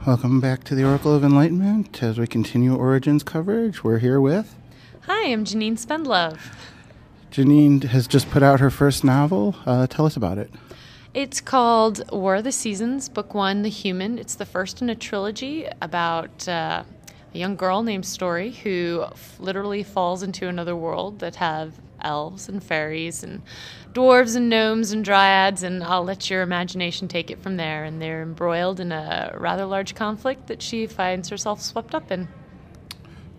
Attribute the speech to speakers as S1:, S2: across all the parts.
S1: Welcome back to the Oracle of Enlightenment. As we continue Origins coverage, we're here with...
S2: Hi, I'm Janine Spendlove.
S1: Janine has just put out her first novel. Tell us about it.
S2: It's called War of the Seasons, Book 1, The Human. It's the first in a trilogy about a young girl named Story who literally falls into another world that have elves and fairies and dwarves and gnomes and dryads, and I'll let your imagination take it from there. And they're embroiled in a rather large conflict that she finds herself swept up in.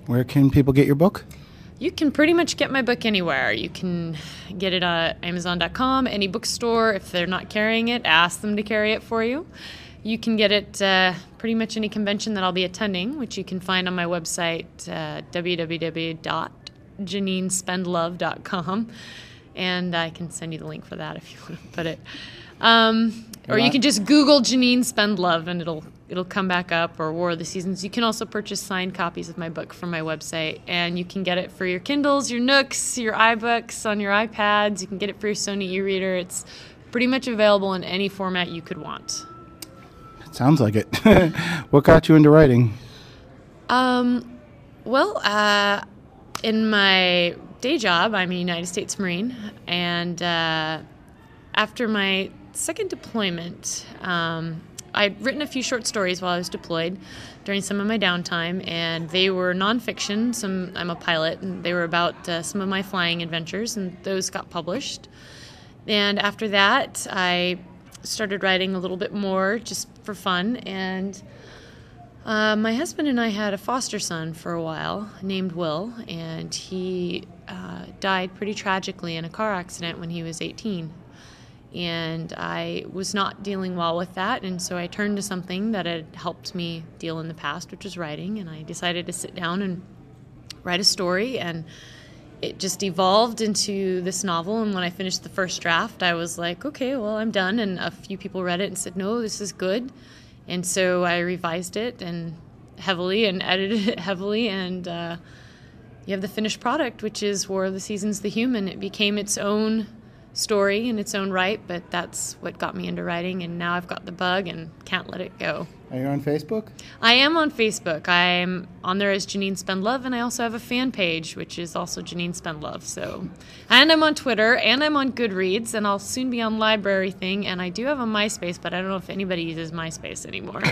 S1: Where can people get your book?
S2: You can pretty much get my book anywhere. You can get it on Amazon.com, any bookstore. If they're not carrying it, ask them to carry it for you. You can get it pretty much any convention that I'll be attending, which you can find on my website, www.janinespendlove.com. And I can send you the link for that if you want to put it. Or you can just Google Janine Spendlove and it'll come back up, or War of the Seasons. You can also purchase signed copies of my book from my website, and you can get it for your Kindles, your Nooks, your iBooks, on your iPads. You can get it for your Sony e-reader. It's pretty much available in any format you could want.
S1: It sounds like it. What got you into writing?
S2: In my day job, I'm a United States Marine, and after my second deployment, I'd written a few short stories while I was deployed during some of my downtime, and they were nonfiction. I'm a pilot, and they were about some of my flying adventures, and those got published. And after that, I started writing a little bit more just for fun, and my husband and I had a foster son for a while named Will, and he died pretty tragically in a car accident when he was 18. And I was not dealing well with that, and so I turned to something that had helped me deal in the past, which was writing, and I decided to sit down and write a story, and it just evolved into this novel. And when I finished the first draft, I was like, okay, well, I'm done, and a few people read it and said, no, this is good. And so I revised it and heavily and edited it heavily, and you have the finished product, which is War of the Seasons, The Human. It became its own story in its own right, but that's what got me into writing, and now I've got the bug and can't let it go.
S1: Are you on Facebook?
S2: I am on Facebook. I'm on there as Janine Spendlove, and I also have a fan page, which is also Janine Spendlove. And I'm on Twitter, and I'm on Goodreads, and I'll soon be on Library Thing, and I do have a MySpace, but I don't know if anybody uses MySpace anymore.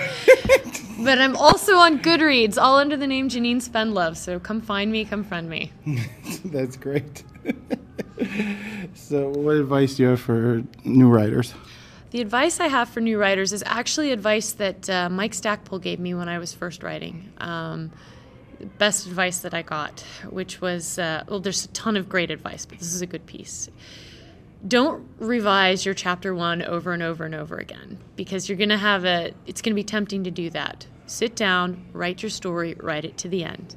S2: But I'm also on Goodreads, all under the name Janine Spendlove, so come find me, come friend me.
S1: That's great. So what advice do you have for new writers?
S2: The advice I have for new writers is actually advice that Mike Stackpole gave me when I was first writing. Best advice that I got, which was, there's a ton of great advice, but this is a good piece. Don't revise your chapter 1 over and over and over again, because you're going to it's going to be tempting to do that. Sit down, write your story, write it to the end,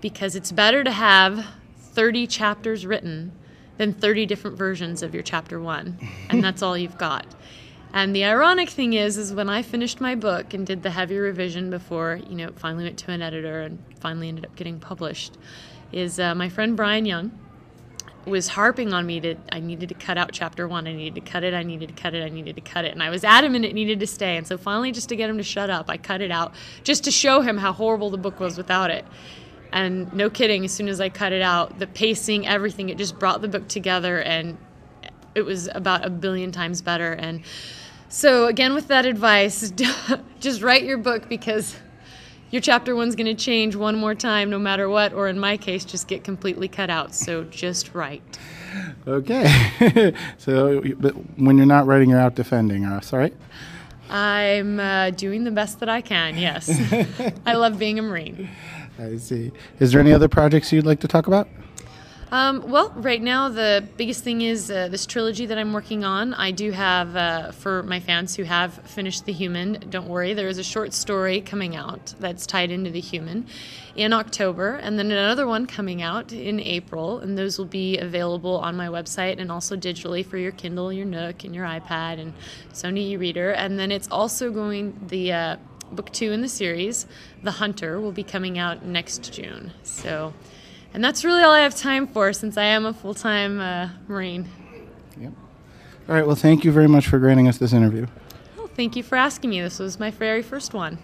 S2: because it's better to have 30 chapters written than 30 different versions of your chapter 1, and that's all you've got. And the ironic thing is when I finished my book and did the heavy revision before, it finally went to an editor and finally ended up getting published, is my friend Brian Young was harping on me that I needed to cut out chapter 1. I needed to cut it, I needed to cut it, I needed to cut it. And I was adamant it needed to stay. And so finally, just to get him to shut up, I cut it out just to show him how horrible the book was without it. And no kidding, as soon as I cut it out, the pacing, everything, it just brought the book together, and it was about 1 billion times better. And so again, with that advice, just write your book, because your chapter 1's going to change one more time no matter what, or in my case, just get completely cut out. So just write.
S1: Okay. But when you're not writing, you're out defending us, right?
S2: I'm doing the best that I can, yes. I love being a Marine.
S1: I see. Is there any other projects you'd like to talk about?
S2: Right now the biggest thing is this trilogy that I'm working on. I do have, for my fans who have finished The Human, don't worry, there is a short story coming out that's tied into The Human in October, and then another one coming out in April, and those will be available on my website and also digitally for your Kindle, your Nook, and your iPad, and Sony e-reader. And then it's also the book 2 in the series, The Hunter, will be coming out next June. And that's really all I have time for, since I am a full-time Marine.
S1: Yep. All right, well, thank you very much for granting us this interview.
S2: Well, thank you for asking me. This was my very first one.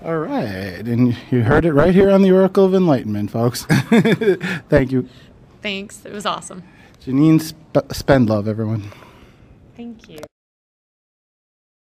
S1: All right, and you heard it right here on the Oracle of Enlightenment, folks. Thank you.
S2: Thanks. It was awesome.
S1: Janine Spendlove, everyone.
S2: Thank you.